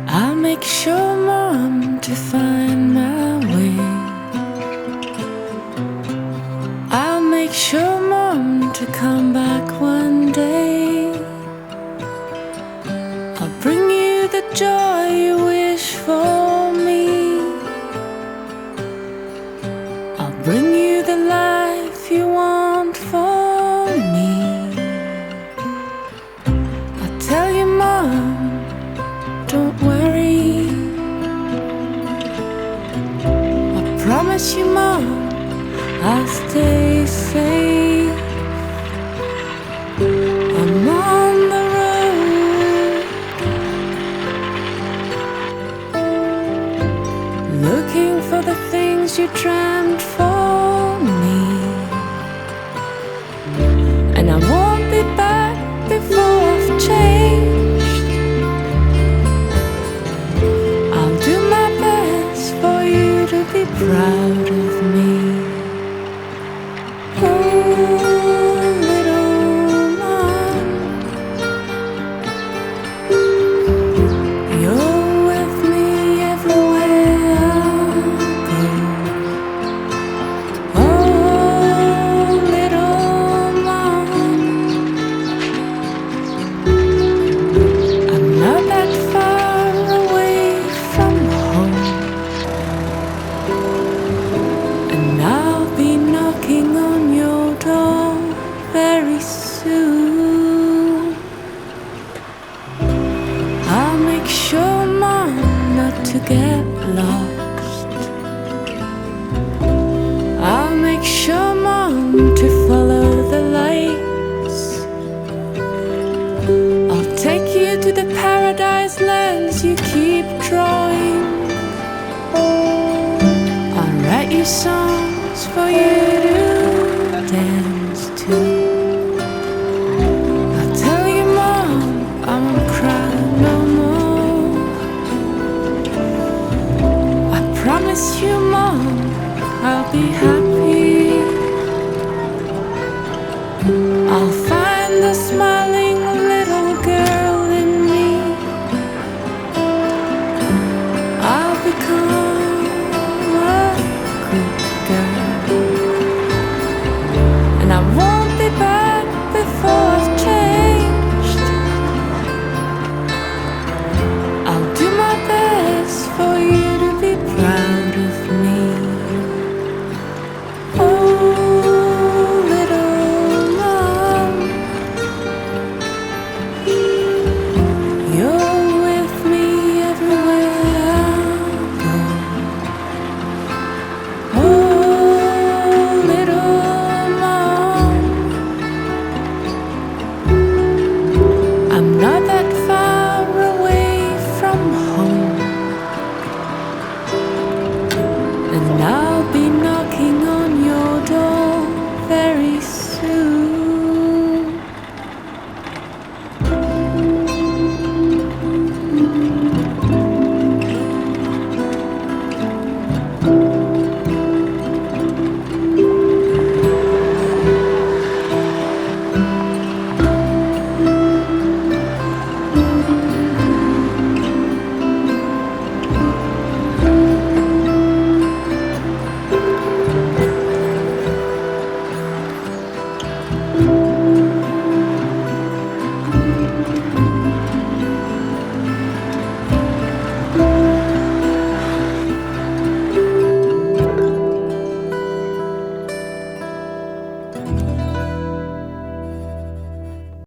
I'll make sure, Mom, to find my way. I'll make sure, Mom, to come back one day. I'll bring you the joy you wish for me. I'll bring you the life you want for me. I'll tell you, Mom, don't worry. I promise you, Mom, I'll stay safe. I'm on the road, looking for the things you dreamt for me. And I won't be back before I've changed. I'll do my best for you to be proud of me. Very soon, I'll make sure, Mom, not to get lost. I'll make sure, Mom, to follow the lights. I'll take you to the paradise lands you keep drawing. I'll write you songs for you